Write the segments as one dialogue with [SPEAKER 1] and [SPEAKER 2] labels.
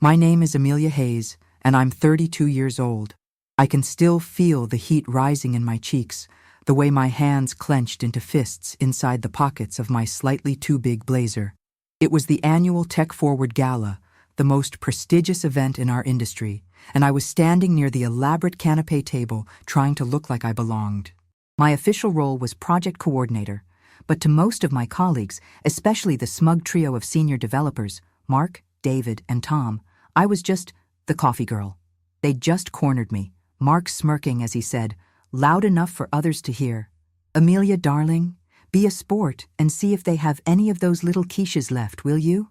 [SPEAKER 1] My name is Amelia Hayes, and I'm 32 years old. I can still feel the heat rising in my cheeks, the way my hands clenched into fists inside the pockets of my slightly too big blazer. It was the annual Tech Forward Gala, the most prestigious event in our industry, and I was standing near the elaborate canapé table trying to look like I belonged. My official role was project coordinator, but to most of my colleagues, especially the smug trio of senior developers, Mark, David, and Tom, I was just the coffee girl. They'd just cornered me, Mark smirking as he said, loud enough for others to hear, "Amelia, darling, be a sport and see if they have any of those little quiches left, will you?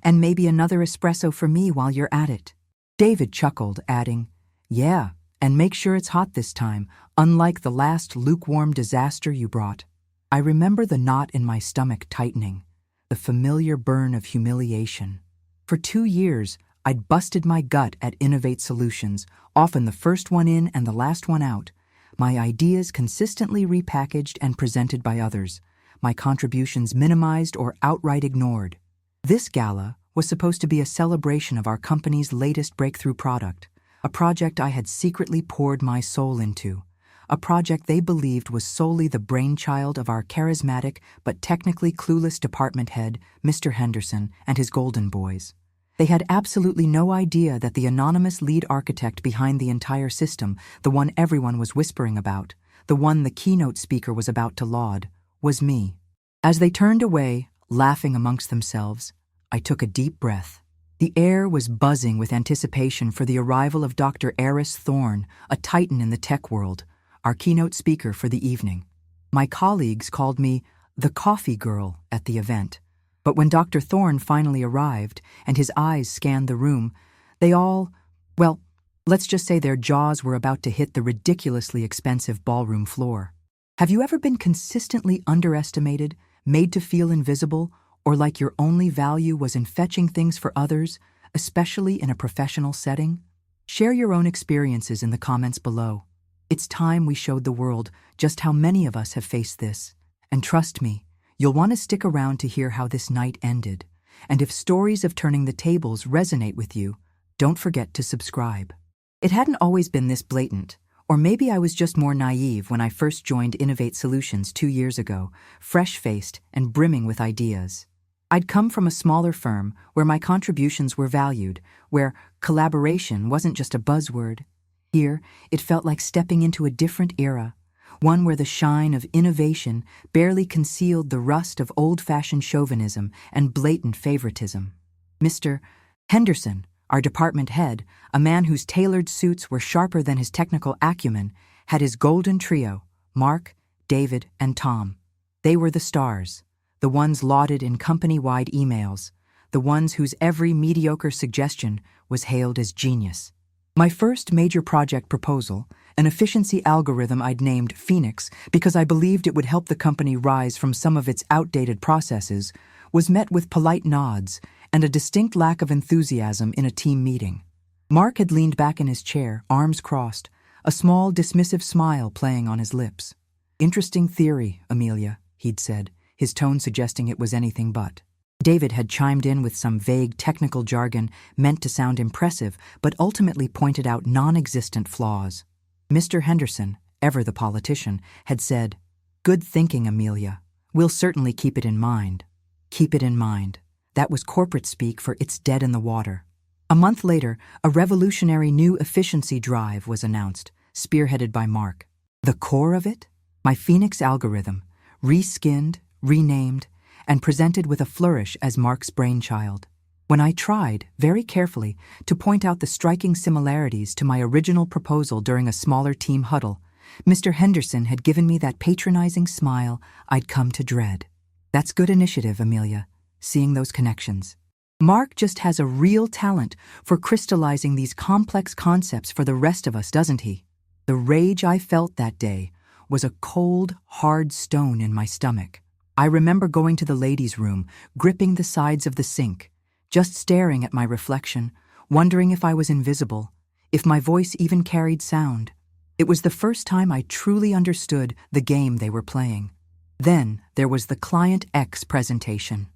[SPEAKER 1] And maybe another espresso for me while you're at it." David chuckled, adding, "Yeah, and make sure it's hot this time, unlike the last lukewarm disaster you brought." I remember the knot in my stomach tightening, the familiar burn of humiliation. For 2 years, I'd busted my gut at Innovate Solutions, often the first one in and the last one out, my ideas consistently repackaged and presented by others, my contributions minimized or outright ignored. This gala was supposed to be a celebration of our company's latest breakthrough product, a project I had secretly poured my soul into, a project they believed was solely the brainchild of our charismatic but technically clueless department head, Mr. Henderson, and his golden boys. They had absolutely no idea that the anonymous lead architect behind the entire system, the one everyone was whispering about, the one the keynote speaker was about to laud, was me. As they turned away, laughing amongst themselves, I took a deep breath. The air was buzzing with anticipation for the arrival of Dr. Eris Thorne, a titan in the tech world, our keynote speaker for the evening. My colleagues called me the coffee girl at the event. But when Dr. Thorne finally arrived and his eyes scanned the room, they all, well, let's just say their jaws were about to hit the ridiculously expensive ballroom floor. Have you ever been consistently underestimated, made to feel invisible, or like your only value was in fetching things for others, especially in a professional setting? Share your own experiences in the comments below. It's time we showed the world just how many of us have faced this. And trust me, you'll want to stick around to hear how this night ended. And if stories of turning the tables resonate with you, don't forget to subscribe. It hadn't always been this blatant, or maybe I was just more naive when I first joined Innovate Solutions 2 years ago, fresh-faced and brimming with ideas. I'd come from a smaller firm where my contributions were valued, where collaboration wasn't just a buzzword. Here, it felt like stepping into a different era, one where the shine of innovation barely concealed the rust of old-fashioned chauvinism and blatant favoritism. Mr. Henderson, our department head, a man whose tailored suits were sharper than his technical acumen, had his golden trio, Mark, David, and Tom. They were the stars, the ones lauded in company-wide emails, the ones whose every mediocre suggestion was hailed as genius. My first major project proposal, an efficiency algorithm I'd named Phoenix because I believed it would help the company rise from some of its outdated processes, was met with polite nods and a distinct lack of enthusiasm in a team meeting. Mark had leaned back in his chair, arms crossed, a small dismissive smile playing on his lips. "Interesting theory, Amelia," he'd said, his tone suggesting it was anything but. David had chimed in with some vague technical jargon meant to sound impressive, but ultimately pointed out non-existent flaws. Mr. Henderson, ever the politician, had said, "Good thinking, Amelia. We'll certainly keep it in mind." Keep it in mind. That was corporate speak for it's dead in the water. A month later, a revolutionary new efficiency drive was announced, spearheaded by Mark. The core of it? My Phoenix algorithm, reskinned, renamed, and presented with a flourish as Mark's brainchild. When I tried, very carefully, to point out the striking similarities to my original proposal during a smaller team huddle, Mr. Henderson had given me that patronizing smile I'd come to dread. "That's good initiative, Amelia, seeing those connections. Mark just has a real talent for crystallizing these complex concepts for the rest of us, doesn't he?" The rage I felt that day was a cold, hard stone in my stomach. I remember going to the ladies' room, gripping the sides of the sink, just staring at my reflection, wondering if I was invisible, if my voice even carried sound. It was the first time I truly understood the game they were playing. Then there was the Client X presentation.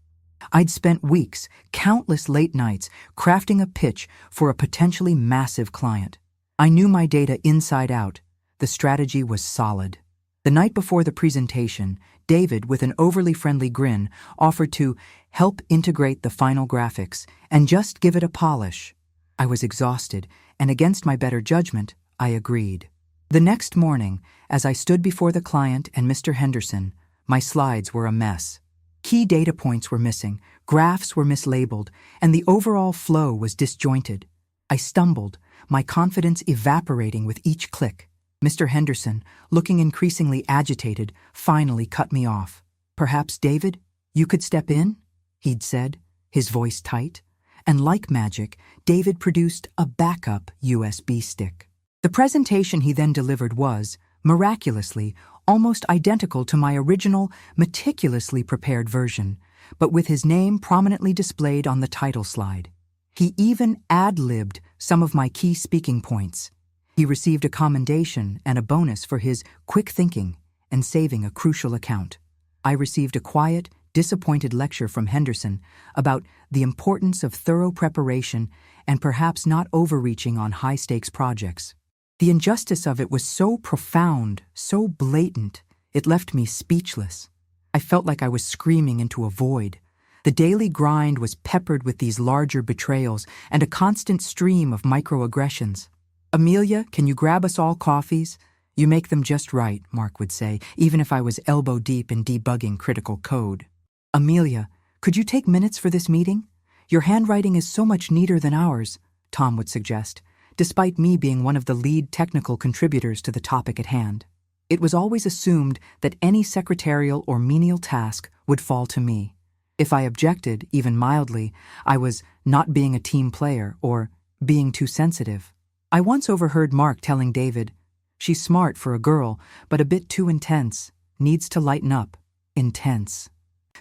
[SPEAKER 1] I'd spent weeks, countless late nights, crafting a pitch for a potentially massive client. I knew my data inside out. The strategy was solid. The night before the presentation, David, with an overly friendly grin, offered to help integrate the final graphics and just give it a polish. I was exhausted, and against my better judgment, I agreed. The next morning, as I stood before the client and Mr. Henderson, my slides were a mess. Key data points were missing, graphs were mislabeled, and the overall flow was disjointed. I stumbled, my confidence evaporating with each click. Mr. Henderson, looking increasingly agitated, finally cut me off. "Perhaps, David, you could step in?" he'd said, his voice tight. And like magic, David produced a backup USB stick. The presentation he then delivered was, miraculously, almost identical to my original, meticulously prepared version, but with his name prominently displayed on the title slide. He even ad-libbed some of my key speaking points. He received a commendation and a bonus for his quick thinking and saving a crucial account. I received a quiet, disappointed lecture from Henderson about the importance of thorough preparation and perhaps not overreaching on high-stakes projects. The injustice of it was so profound, so blatant, it left me speechless. I felt like I was screaming into a void. The daily grind was peppered with these larger betrayals and a constant stream of microaggressions. "Amelia, can you grab us all coffees? You make them just right," Mark would say, even if I was elbow-deep in debugging critical code. "Amelia, could you take minutes for this meeting? Your handwriting is so much neater than ours," Tom would suggest, despite me being one of the lead technical contributors to the topic at hand. It was always assumed that any secretarial or menial task would fall to me. If I objected, even mildly, I was not being a team player or being too sensitive. I once overheard Mark telling David, "She's smart for a girl, but a bit too intense, needs to lighten up." Intense.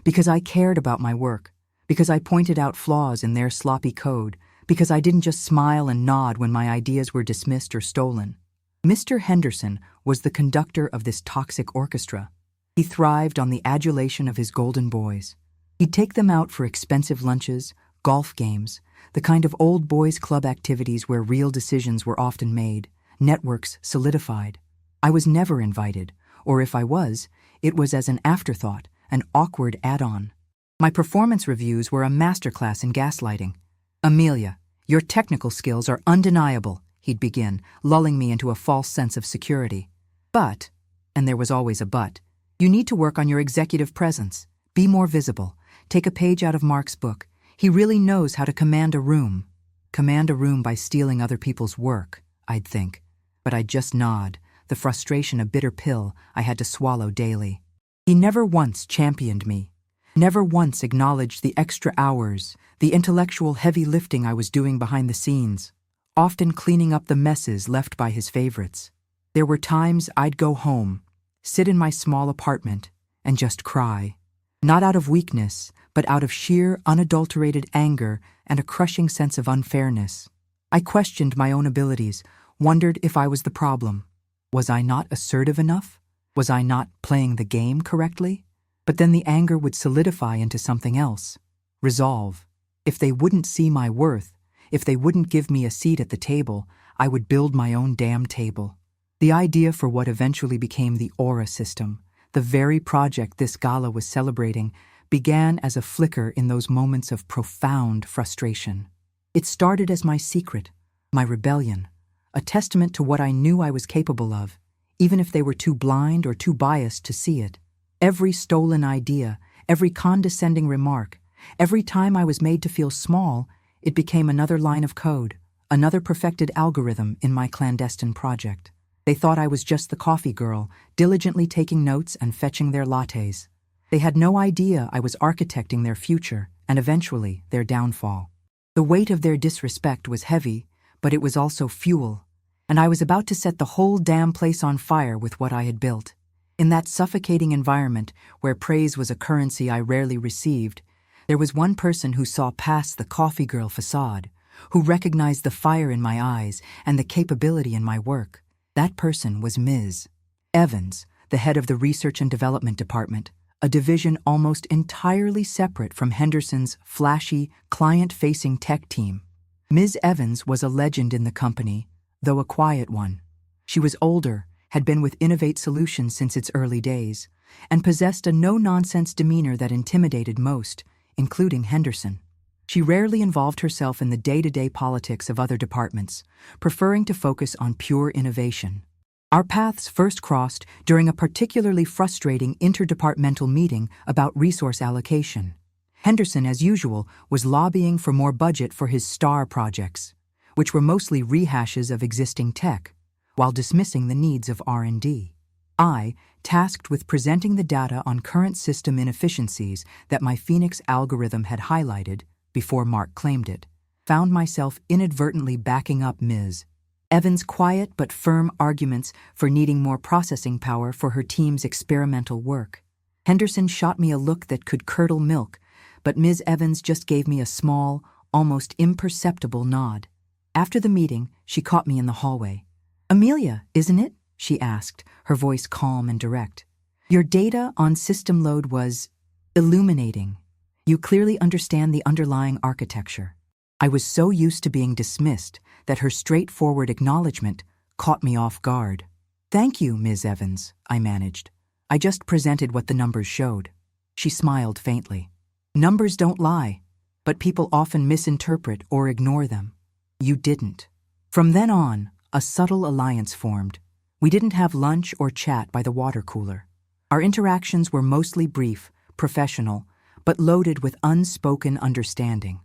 [SPEAKER 1] Because I cared about my work, because I pointed out flaws in their sloppy code, because I didn't just smile and nod when my ideas were dismissed or stolen. Mr. Henderson was the conductor of this toxic orchestra. He thrived on the adulation of his golden boys. He'd take them out for expensive lunches, golf games, the kind of old boys club activities where real decisions were often made, networks solidified. I was never invited, or if I was, it was as an afterthought, an awkward add-on. My performance reviews were a masterclass in gaslighting. "Amelia, your technical skills are undeniable," he'd begin, lulling me into a false sense of security. "But," and there was always a but, "you need to work on your executive presence. Be more visible. Take a page out of Mark's book. He really knows how to command a room." Command a room by stealing other people's work, I'd think. But I'd just nod, the frustration a bitter pill I had to swallow daily. He never once championed me. Never once acknowledged the extra hours, the intellectual heavy lifting I was doing behind the scenes, often cleaning up the messes left by his favorites. There were times I'd go home, sit in my small apartment, and just cry. Not out of weakness, but out of sheer, unadulterated anger and a crushing sense of unfairness. I questioned my own abilities, wondered if I was the problem. Was I not assertive enough? Was I not playing the game correctly? But then the anger would solidify into something else. Resolve. If they wouldn't see my worth, if they wouldn't give me a seat at the table, I would build my own damn table. The idea for what eventually became the Aura system, the very project this gala was celebrating, began as a flicker in those moments of profound frustration. It started as my secret, my rebellion, a testament to what I knew I was capable of, even if they were too blind or too biased to see it. Every stolen idea, every condescending remark, every time I was made to feel small, it became another line of code, another perfected algorithm in my clandestine project. They thought I was just the coffee girl, diligently taking notes and fetching their lattes. They had no idea I was architecting their future and eventually their downfall. The weight of their disrespect was heavy, but it was also fuel, and I was about to set the whole damn place on fire with what I had built. In that suffocating environment, where praise was a currency I rarely received, there was one person who saw past the coffee girl facade, who recognized the fire in my eyes and the capability in my work. That person was Ms. Evans, the head of the Research and Development Department, a division almost entirely separate from Henderson's flashy, client-facing tech team. Ms. Evans was a legend in the company, though a quiet one. She was older, had been with Innovate Solutions since its early days, and possessed a no-nonsense demeanor that intimidated most, including Henderson. She rarely involved herself in the day-to-day politics of other departments, preferring to focus on pure innovation. Our paths first crossed during a particularly frustrating interdepartmental meeting about resource allocation. Henderson, as usual, was lobbying for more budget for his star projects, which were mostly rehashes of existing tech, while dismissing the needs of R&D. I, tasked with presenting the data on current system inefficiencies that my Phoenix algorithm had highlighted before Mark claimed it, found myself inadvertently backing up Ms. Evans' quiet but firm arguments for needing more processing power for her team's experimental work. Henderson shot me a look that could curdle milk, but Ms. Evans just gave me a small, almost imperceptible nod. After the meeting, she caught me in the hallway. "Amelia, isn't it?" she asked, her voice calm and direct. "Your data on system load was illuminating. You clearly understand the underlying architecture." I was so used to being dismissed that her straightforward acknowledgement caught me off guard. "Thank you, Ms. Evans," I managed. "I just presented what the numbers showed." She smiled faintly. "Numbers don't lie, but people often misinterpret or ignore them. You didn't." From then on, a subtle alliance formed. We didn't have lunch or chat by the water cooler. Our interactions were mostly brief, professional, but loaded with unspoken understanding.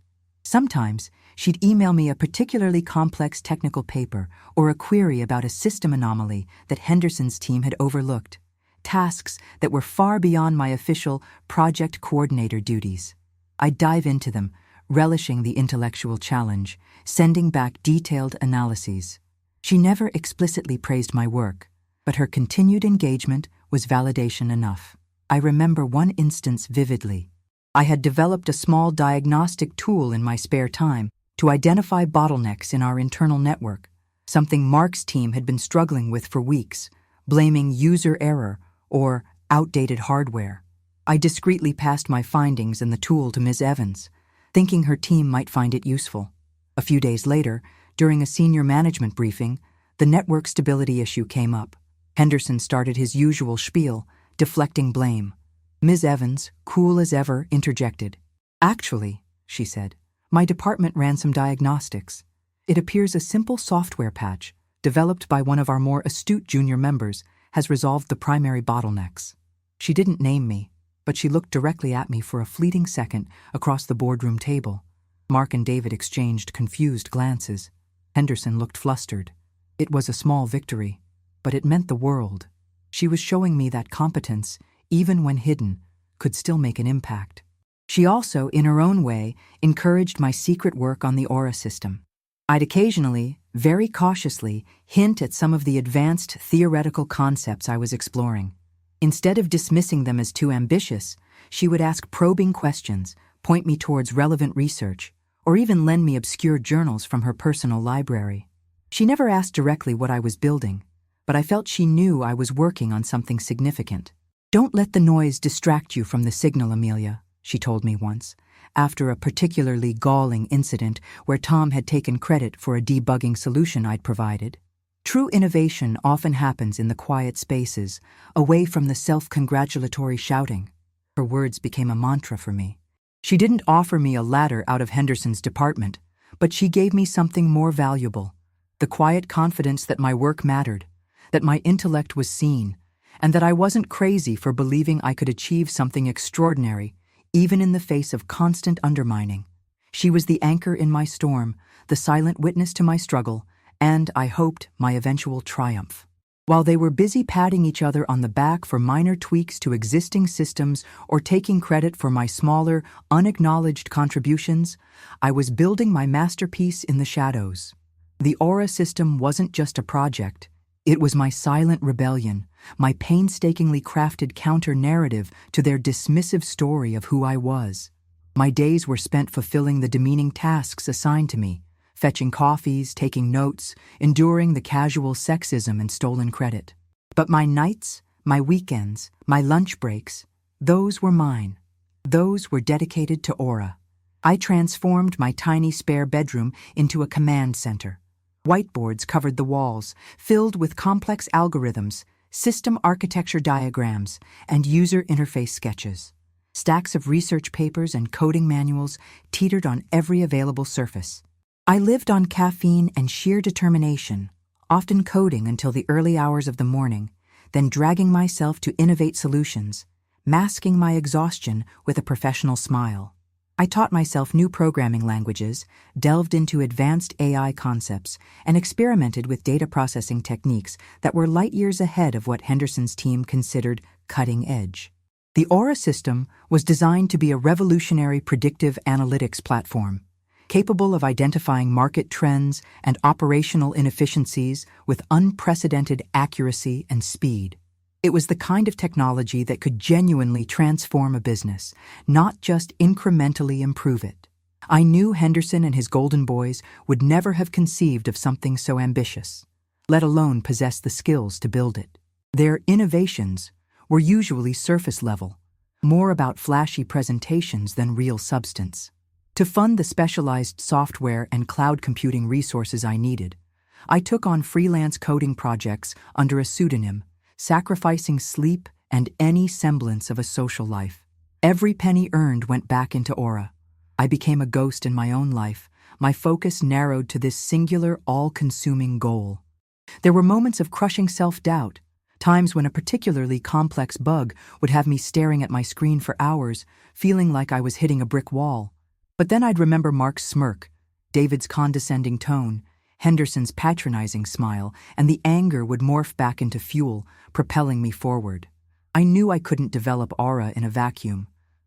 [SPEAKER 1] Sometimes, she'd email me a particularly complex technical paper or a query about a system anomaly that Henderson's team had overlooked, tasks that were far beyond my official project coordinator duties. I'd dive into them, relishing the intellectual challenge, sending back detailed analyses. She never explicitly praised my work, but her continued engagement was validation enough. I remember one instance vividly. I had developed a small diagnostic tool in my spare time to identify bottlenecks in our internal network, something Mark's team had been struggling with for weeks, blaming user error or outdated hardware. I discreetly passed my findings and the tool to Ms. Evans, thinking her team might find it useful. A few days later, during a senior management briefing, the network stability issue came up. Henderson started his usual spiel, deflecting blame. Ms. Evans, cool as ever, interjected. "Actually," she said, "my department ran some diagnostics. It appears a simple software patch, developed by one of our more astute junior members, has resolved the primary bottlenecks." She didn't name me, but she looked directly at me for a fleeting second across the boardroom table. Mark and David exchanged confused glances. Henderson looked flustered. It was a small victory, but it meant the world. She was showing me that competence, even when hidden, could still make an impact. She also, in her own way, encouraged my secret work on the Aura system. I'd occasionally, very cautiously, hint at some of the advanced theoretical concepts I was exploring. Instead of dismissing them as too ambitious, she would ask probing questions, point me towards relevant research, or even lend me obscure journals from her personal library. She never asked directly what I was building, but I felt she knew I was working on something significant. "Don't let the noise distract you from the signal, Amelia," she told me once, after a particularly galling incident where Tom had taken credit for a debugging solution I'd provided. "True innovation often happens in the quiet spaces, away from the self-congratulatory shouting." Her words became a mantra for me. She didn't offer me a ladder out of Henderson's department, but she gave me something more valuable, the quiet confidence that my work mattered, that my intellect was seen, and that I wasn't crazy for believing I could achieve something extraordinary, even in the face of constant undermining. She was the anchor in my storm, the silent witness to my struggle, and, I hoped, my eventual triumph. While they were busy patting each other on the back for minor tweaks to existing systems or taking credit for my smaller, unacknowledged contributions, I was building my masterpiece in the shadows. The Aura system wasn't just a project. It was my silent rebellion, my painstakingly crafted counter-narrative to their dismissive story of who I was. My days were spent fulfilling the demeaning tasks assigned to me, fetching coffees, taking notes, enduring the casual sexism and stolen credit. But my nights, my weekends, my lunch breaks, Those were mine. Those were dedicated to Aura. I transformed my tiny spare bedroom into a command center. Whiteboards covered the walls, filled with complex algorithms, system architecture diagrams, and user interface sketches. Stacks of research papers and coding manuals teetered on every available surface. I lived on caffeine and sheer determination, often coding until the early hours of the morning, then dragging myself to innovate solutions, masking my exhaustion with a professional smile. I taught myself new programming languages, delved into advanced AI concepts, and experimented with data processing techniques that were light years ahead of what Henderson's team considered cutting edge. The Aura system was designed to be a revolutionary predictive analytics platform, capable of identifying market trends and operational inefficiencies with unprecedented accuracy and speed. It was the kind of technology that could genuinely transform a business, not just incrementally improve it. I knew Henderson and his golden boys would never have conceived of something so ambitious, let alone possess the skills to build it. Their innovations were usually surface level, more about flashy presentations than real substance. To fund the specialized software and cloud computing resources I needed, I took on freelance coding projects under a pseudonym, sacrificing sleep and any semblance of a social life. Every penny earned went back into Aura. I became a ghost in my own life, my focus narrowed to this singular, all-consuming goal. There were moments of crushing self-doubt, times when a particularly complex bug would have me staring at my screen for hours, feeling like I was hitting a brick wall. But then I'd remember Mark's smirk, David's condescending tone, Henderson's patronizing smile, and the anger would morph back into fuel, propelling me forward. I knew I couldn't develop Aura in a vacuum.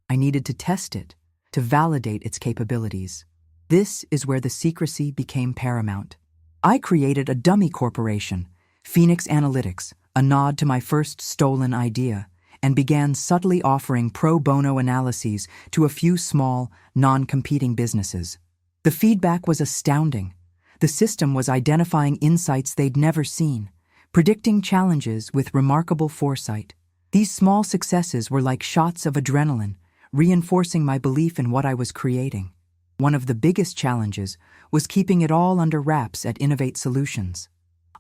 [SPEAKER 1] I needed to test it, to validate its capabilities. This is where the secrecy became paramount. I created a dummy corporation, Phoenix Analytics, a nod to my first stolen idea, and began subtly offering pro bono analyses to a few small, non-competing businesses. The feedback was astounding. The system was identifying insights they'd never seen, predicting challenges with remarkable foresight. These small successes were like shots of adrenaline, reinforcing my belief in what I was creating. One of the biggest challenges was keeping it all under wraps at Innovate Solutions.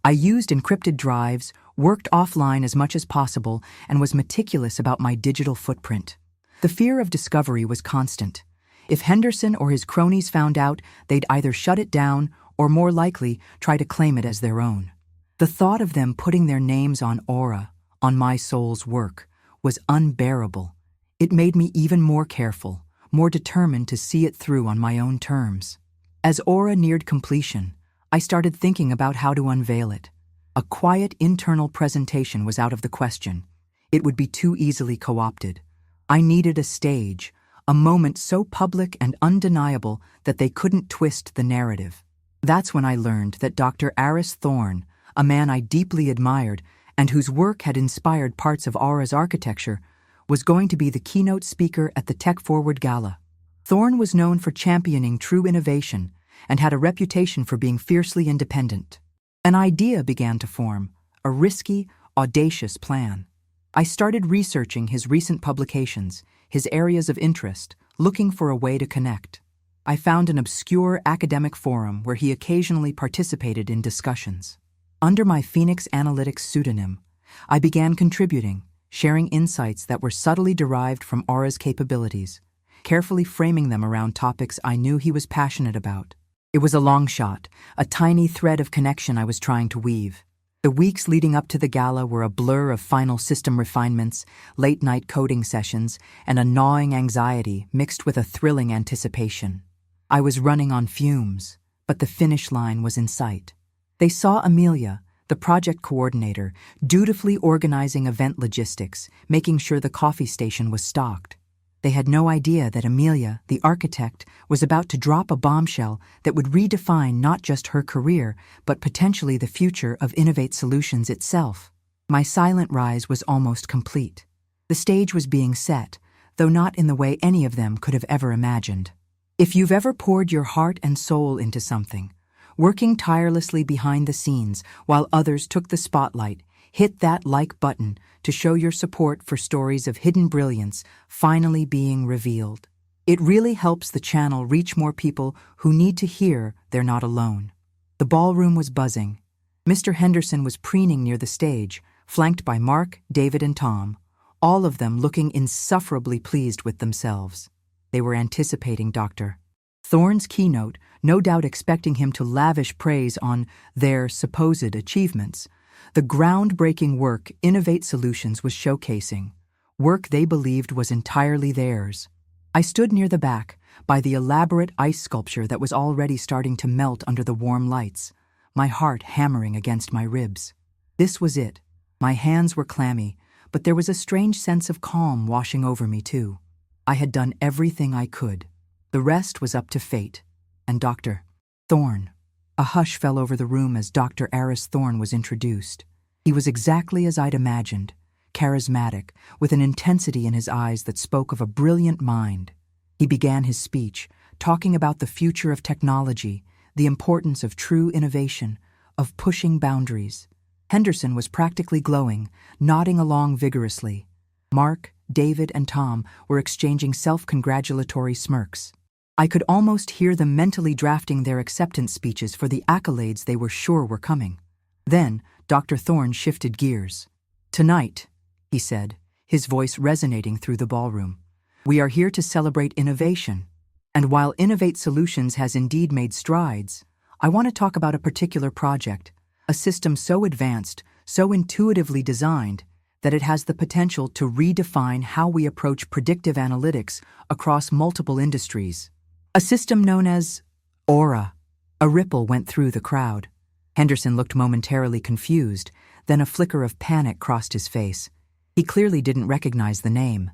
[SPEAKER 1] I used encrypted drives, worked offline as much as possible, and was meticulous about my digital footprint. The fear of discovery was constant. If Henderson or his cronies found out, they'd either shut it down or, more likely, try to claim it as their own. The thought of them putting their names on Aura, on my soul's work, was unbearable. It made me even more careful, more determined to see it through on my own terms. As Aura neared completion, I started thinking about how to unveil it. A quiet internal presentation was out of the question. It would be too easily co-opted. I needed a stage, a moment so public and undeniable that they couldn't twist the narrative. That's when I learned that Dr. Aris Thorne, a man I deeply admired and whose work had inspired parts of Aura's architecture, was going to be the keynote speaker at the Tech Forward Gala. Thorne was known for championing true innovation and had a reputation for being fiercely independent. An idea began to form, a risky, audacious plan. I started researching his recent publications, his areas of interest, looking for a way to connect. I found an obscure academic forum where he occasionally participated in discussions. Under my Phoenix Analytics pseudonym, I began contributing, sharing insights that were subtly derived from Aura's capabilities, carefully framing them around topics I knew he was passionate about. It was a long shot, a tiny thread of connection I was trying to weave. The weeks leading up to the gala were a blur of final system refinements, late-night coding sessions, and a gnawing anxiety mixed with a thrilling anticipation. I was running on fumes, but the finish line was in sight. They saw Amelia, the project coordinator, dutifully organizing event logistics, making sure the coffee station was stocked. They had no idea that Amelia, the architect, was about to drop a bombshell that would redefine not just her career, but potentially the future of Innovate Solutions itself. My silent rise was almost complete. The stage was being set, though not in the way any of them could have ever imagined. If you've ever poured your heart and soul into something, working tirelessly behind the scenes while others took the spotlight, hit that like button to show your support for stories of hidden brilliance finally being revealed. It really helps the channel reach more people who need to hear they're not alone. The ballroom was buzzing. Mr. Henderson was preening near the stage, flanked by Mark, David, and Tom, all of them looking insufferably pleased with themselves. They were anticipating Dr. Thorne's keynote, no doubt expecting him to lavish praise on their supposed achievements. The groundbreaking work Innovate Solutions was showcasing, work they believed was entirely theirs. I stood near the back, by the elaborate ice sculpture that was already starting to melt under the warm lights, my heart hammering against my ribs. This was it. My hands were clammy, but there was a strange sense of calm washing over me, too. I had done everything I could. The rest was up to fate. And Dr. Thorne. A hush fell over the room as Dr. Aris Thorne was introduced. He was exactly as I'd imagined, charismatic, with an intensity in his eyes that spoke of a brilliant mind. He began his speech, talking about the future of technology, the importance of true innovation, of pushing boundaries. Henderson was practically glowing, nodding along vigorously. Mark, David, and Tom were exchanging self-congratulatory smirks. I could almost hear them mentally drafting their acceptance speeches for the accolades they were sure were coming. Then, Dr. Thorne shifted gears. "Tonight," he said, his voice resonating through the ballroom, "we are here to celebrate innovation. And while Innovate Solutions has indeed made strides, I want to talk about a particular project, a system so advanced, so intuitively designed, that it has the potential to redefine how we approach predictive analytics across multiple industries. A system known as Aura." A ripple went through the crowd. Henderson looked momentarily confused, then a flicker of panic crossed his face. He clearly didn't recognize the name.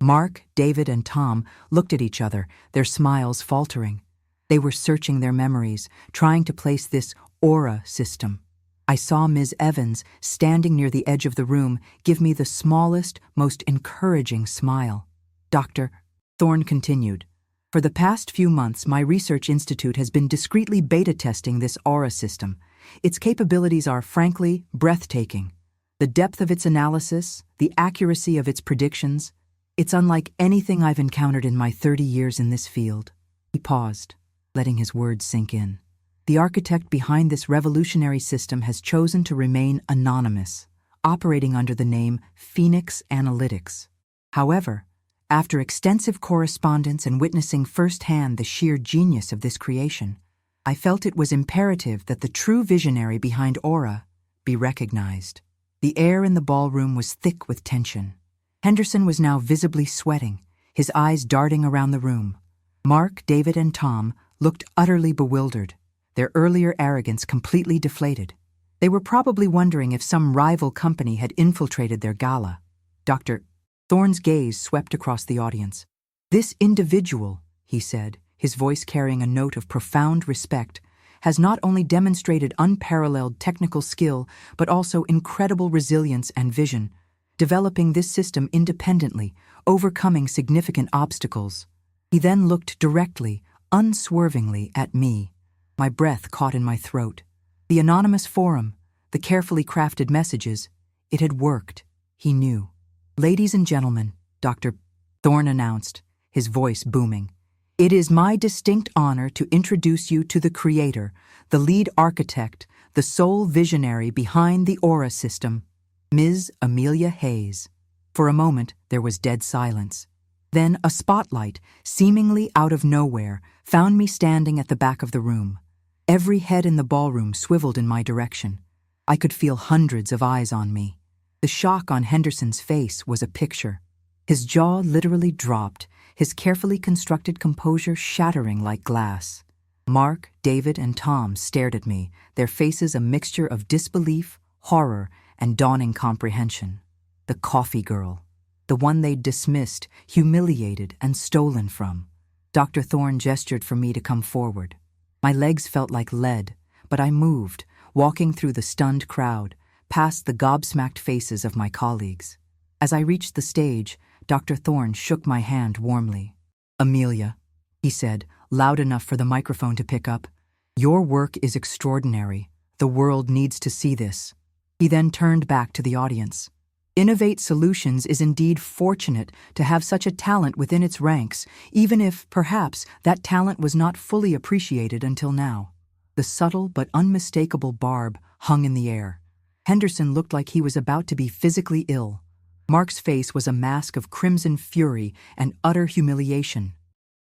[SPEAKER 1] Mark, David, and Tom looked at each other, their smiles faltering. They were searching their memories, trying to place this Aura system. I saw Ms. Evans, standing near the edge of the room, give me the smallest, most encouraging smile. Dr. Thorne continued, "For the past few months, my research institute has been discreetly beta testing this Aura system. Its capabilities are, frankly, breathtaking. The depth of its analysis, the accuracy of its predictions, it's unlike anything I've encountered in my 30 years in this field." He paused, letting his words sink in. The architect behind this revolutionary system has chosen to remain anonymous, operating under the name Phoenix Analytics. However, after extensive correspondence and witnessing firsthand the sheer genius of this creation, I felt it was imperative that the true visionary behind Aura be recognized. The air in the ballroom was thick with tension. Henderson was now visibly sweating, his eyes darting around the room. Mark, David, and Tom looked utterly bewildered, their earlier arrogance completely deflated. They were probably wondering if some rival company had infiltrated their gala. Dr. Thorne's gaze swept across the audience. "This individual," he said, his voice carrying a note of profound respect, "has not only demonstrated unparalleled technical skill, but also incredible resilience and vision, developing this system independently, overcoming significant obstacles." He then looked directly, unswervingly at me. My breath caught in my throat. The anonymous forum, the carefully crafted messages, it had worked. He knew. "Ladies and gentlemen," Dr. Thorne announced, his voice booming, "it is my distinct honor to introduce you to the creator, the lead architect, the sole visionary behind the Aura system, Ms. Amelia Hayes." For a moment, there was dead silence. Then a spotlight, seemingly out of nowhere, found me standing at the back of the room. Every head in the ballroom swiveled in my direction. I could feel hundreds of eyes on me. The shock on Henderson's face was a picture. His jaw literally dropped, his carefully constructed composure shattering like glass. Mark, David, and Tom stared at me, their faces a mixture of disbelief, horror, and dawning comprehension. The coffee girl. The one they'd dismissed, humiliated, and stolen from. Dr. Thorne gestured for me to come forward. My legs felt like lead, but I moved, walking through the stunned crowd, past the gobsmacked faces of my colleagues. As I reached the stage, Dr. Thorne shook my hand warmly. "Amelia," he said, loud enough for the microphone to pick up, "your work is extraordinary. The world needs to see this." He then turned back to the audience. Innovate Solutions is indeed fortunate to have such a talent within its ranks, even if, perhaps, that talent was not fully appreciated until now. The subtle but unmistakable barb hung in the air. Henderson looked like he was about to be physically ill. Mark's face was a mask of crimson fury and utter humiliation.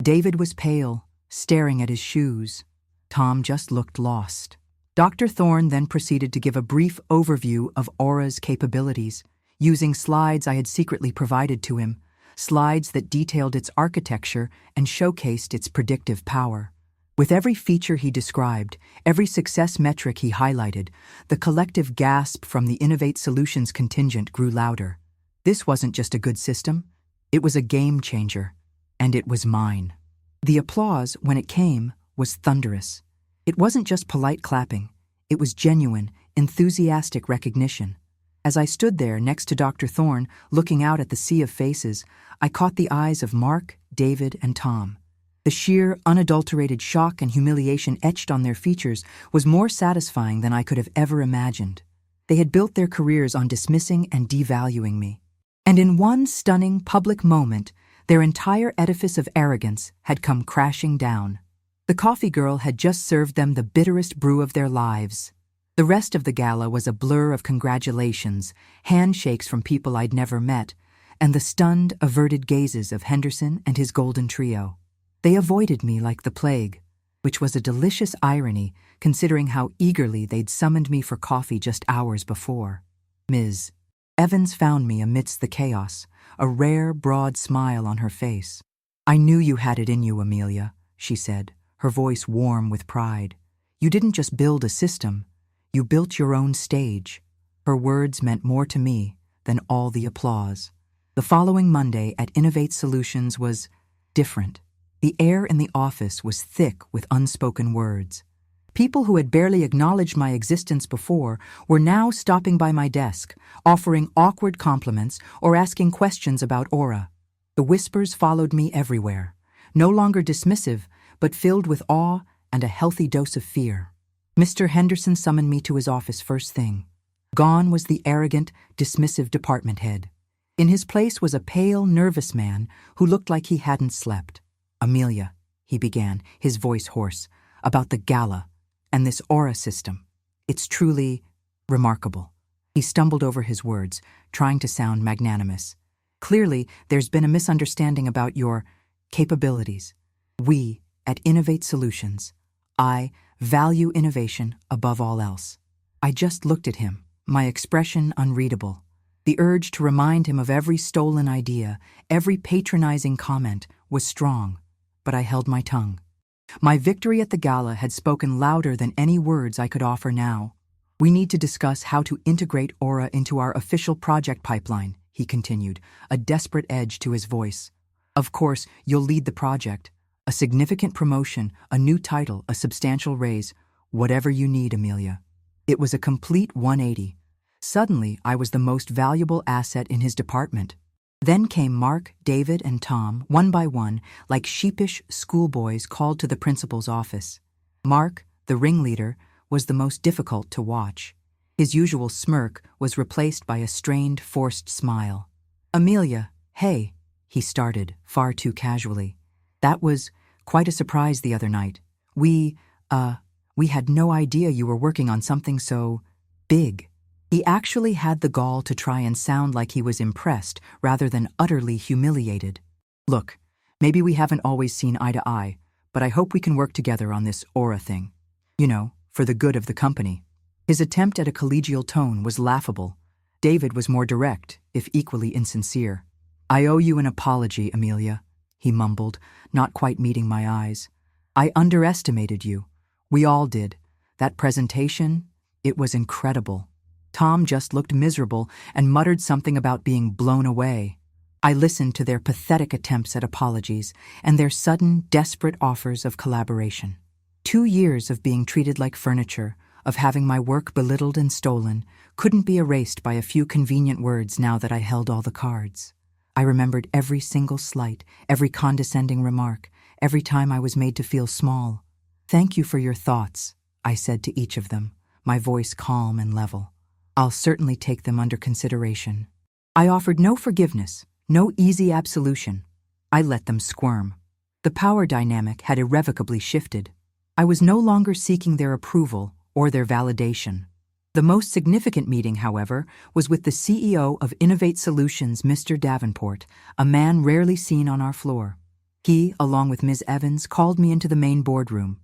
[SPEAKER 1] David was pale, staring at his shoes. Tom just looked lost. Dr. Thorne then proceeded to give a brief overview of Aura's capabilities, using slides I had secretly provided to him, slides that detailed its architecture and showcased its predictive power. With every feature he described, every success metric he highlighted, the collective gasp from the Innovate Solutions contingent grew louder. This wasn't just a good system, it was a game changer, and it was mine. The applause, when it came, was thunderous. It wasn't just polite clapping, it was genuine, enthusiastic recognition. As I stood there next to Dr. Thorne, looking out at the sea of faces, I caught the eyes of Mark, David, and Tom. The sheer, unadulterated shock and humiliation etched on their features was more satisfying than I could have ever imagined. They had built their careers on dismissing and devaluing me. And in one stunning public moment, their entire edifice of arrogance had come crashing down. The coffee girl had just served them the bitterest brew of their lives. The rest of the gala was a blur of congratulations, handshakes from people I'd never met, and the stunned, averted gazes of Henderson and his golden trio. They avoided me like the plague, which was a delicious irony considering how eagerly they'd summoned me for coffee just hours before. Ms. Evans found me amidst the chaos, a rare, broad smile on her face. "I knew you had it in you, Amelia," she said, her voice warm with pride. "You didn't just build a system, you built your own stage." Her words meant more to me than all the applause. The following Monday at Innovate Solutions was different. The air in the office was thick with unspoken words. People who had barely acknowledged my existence before were now stopping by my desk, offering awkward compliments or asking questions about Aura. The whispers followed me everywhere, no longer dismissive, but filled with awe and a healthy dose of fear. Mr. Henderson summoned me to his office first thing. Gone was the arrogant, dismissive department head. In his place was a pale, nervous man who looked like he hadn't slept. "Amelia," he began, his voice hoarse, "about the gala and this Aura system. It's truly remarkable." He stumbled over his words, trying to sound magnanimous. "Clearly, there's been a misunderstanding about your capabilities. We, at Innovate Solutions, I value innovation above all else." I just looked at him, my expression unreadable. The urge to remind him of every stolen idea, every patronizing comment, was strong, but I held my tongue. My victory at the gala had spoken louder than any words I could offer now. "We need to discuss how to integrate Aura into our official project pipeline," he continued, a desperate edge to his voice. "Of course, you'll lead the project. A significant promotion, a new title, a substantial raise, whatever you need, Amelia." It was a complete 180. Suddenly, I was the most valuable asset in his department. Then came Mark, David, and Tom, one by one, like sheepish schoolboys called to the principal's office. Mark, the ringleader, was the most difficult to watch. His usual smirk was replaced by a strained, forced smile. "Amelia, hey," he started, far too casually. "That was quite a surprise the other night. We had no idea you were working on something so big." He actually had the gall to try and sound like he was impressed rather than utterly humiliated. "Look, maybe we haven't always seen eye to eye, but I hope we can work together on this Aura thing. You know, for the good of the company." His attempt at a collegial tone was laughable. David was more direct, if equally insincere. "I owe you an apology, Amelia," he mumbled, not quite meeting my eyes. "I underestimated you. We all did. That presentation, it was incredible." Tom just looked miserable and muttered something about being blown away. I listened to their pathetic attempts at apologies and their sudden, desperate offers of collaboration. 2 years of being treated like furniture, of having my work belittled and stolen, couldn't be erased by a few convenient words now that I held all the cards. I remembered every single slight, every condescending remark, every time I was made to feel small. "Thank you for your thoughts," I said to each of them, my voice calm and level. I'll certainly take them under consideration. I offered no forgiveness, no easy absolution. I let them squirm. The power dynamic had irrevocably shifted. I was no longer seeking their approval or their validation. The most significant meeting, however, was with the CEO of Innovate Solutions, Mr. Davenport, a man rarely seen on our floor. He, along with Ms. Evans, called me into the main boardroom.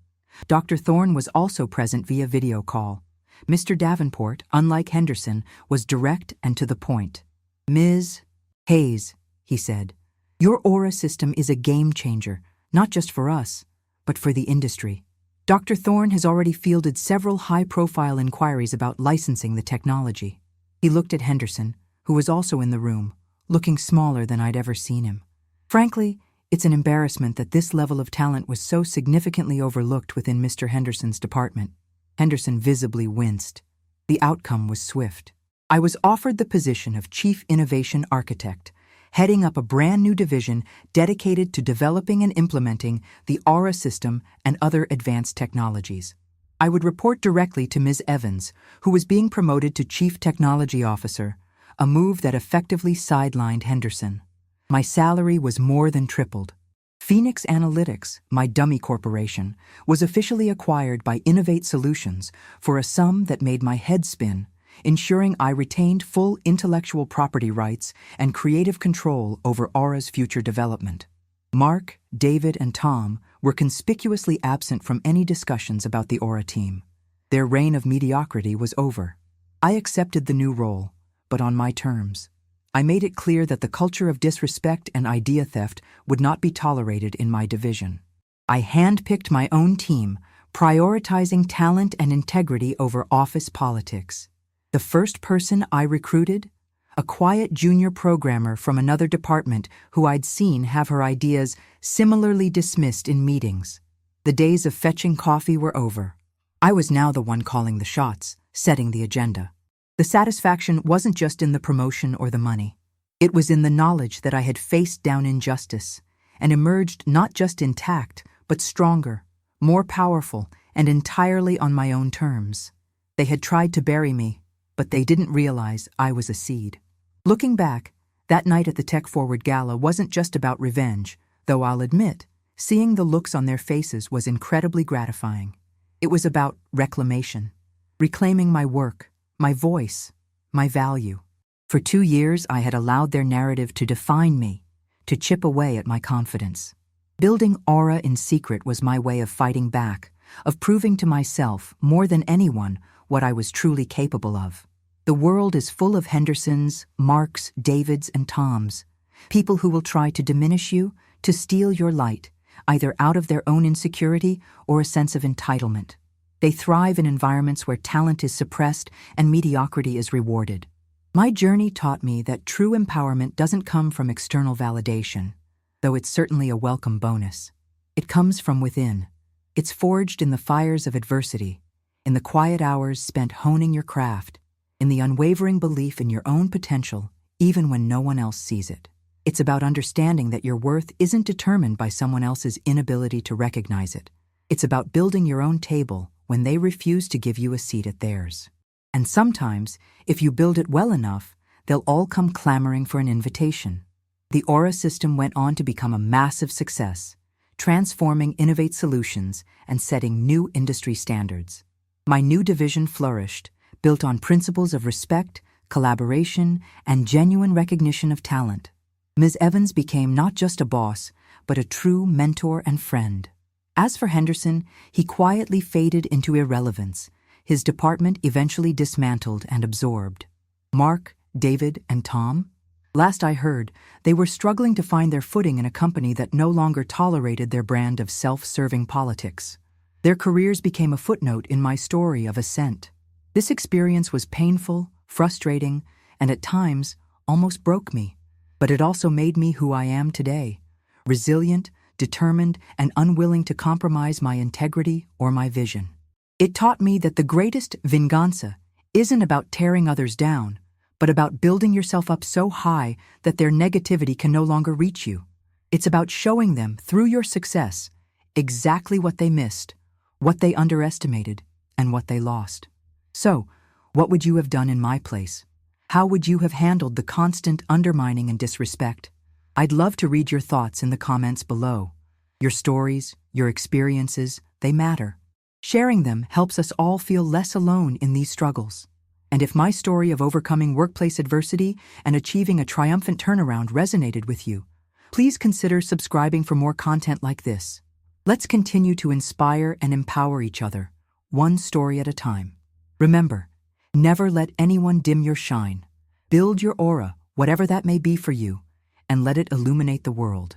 [SPEAKER 1] Dr. Thorne was also present via video call. Mr. Davenport, unlike Henderson, was direct and to the point. "Ms. Hayes," he said, "your aura system is a game changer, not just for us, but for the industry. Dr. Thorne has already fielded several high-profile inquiries about licensing the technology." He looked at Henderson, who was also in the room, looking smaller than I'd ever seen him. Frankly, it's an embarrassment that this level of talent was so significantly overlooked within Mr. Henderson's department. Henderson visibly winced. The outcome was swift. I was offered the position of Chief Innovation Architect, heading up a brand new division dedicated to developing and implementing the Aura system and other advanced technologies. I would report directly to Ms. Evans, who was being promoted to Chief Technology Officer, a move that effectively sidelined Henderson. My salary was more than tripled. Phoenix Analytics, my dummy corporation, was officially acquired by Innovate Solutions for a sum that made my head spin, ensuring I retained full intellectual property rights and creative control over Aura's future development. Mark, David, and Tom were conspicuously absent from any discussions about the Aura team. Their reign of mediocrity was over. I accepted the new role, but on my terms. I made it clear that the culture of disrespect and idea theft would not be tolerated in my division. I handpicked my own team, prioritizing talent and integrity over office politics. The first person I recruited? A quiet junior programmer from another department who I'd seen have her ideas similarly dismissed in meetings. The days of fetching coffee were over. I was now the one calling the shots, setting the agenda. The satisfaction wasn't just in the promotion or the money. It was in the knowledge that I had faced down injustice and emerged not just intact, but stronger, more powerful, and entirely on my own terms. They had tried to bury me, but they didn't realize I was a seed. Looking back, that night at the Tech Forward Gala wasn't just about revenge, though I'll admit, seeing the looks on their faces was incredibly gratifying. It was about reclamation, reclaiming my work, my voice, my value. For 2 years, I had allowed their narrative to define me, to chip away at my confidence. Building Aura in secret was my way of fighting back, of proving to myself, more than anyone, what I was truly capable of. The world is full of Hendersons, Marks, Davids, and Toms, people who will try to diminish you, to steal your light, either out of their own insecurity or a sense of entitlement. They thrive in environments where talent is suppressed and mediocrity is rewarded. My journey taught me that true empowerment doesn't come from external validation, though it's certainly a welcome bonus. It comes from within. It's forged in the fires of adversity, in the quiet hours spent honing your craft, in the unwavering belief in your own potential, even when no one else sees it. It's about understanding that your worth isn't determined by someone else's inability to recognize it. It's about building your own table when they refuse to give you a seat at theirs. And sometimes, if you build it well enough, they'll all come clamoring for an invitation. The Aura system went on to become a massive success, transforming Innovate Solutions and setting new industry standards. My new division flourished, built on principles of respect, collaboration, and genuine recognition of talent. Ms. Evans became not just a boss, but a true mentor and friend. As for Henderson, he quietly faded into irrelevance, his department eventually dismantled and absorbed. Mark, David, and Tom? Last I heard, they were struggling to find their footing in a company that no longer tolerated their brand of self-serving politics. Their careers became a footnote in my story of ascent. This experience was painful, frustrating, and at times almost broke me. But it also made me who I am today, resilient, determined, and unwilling to compromise my integrity or my vision. It taught me that the greatest venganza isn't about tearing others down, but about building yourself up so high that their negativity can no longer reach you. It's about showing them, through your success, exactly what they missed, what they underestimated, and what they lost. So, What would you have done in my place? How would you have handled the constant undermining and disrespect? I'd love to read your thoughts in the comments below. Your stories, your experiences, they matter. Sharing them helps us all feel less alone in these struggles. And if my story of overcoming workplace adversity and achieving a triumphant turnaround resonated with you, please consider subscribing for more content like this. Let's continue to inspire and empower each other, one story at a time. Remember, never let anyone dim your shine. Build your aura, whatever that may be for you, and let it illuminate the world.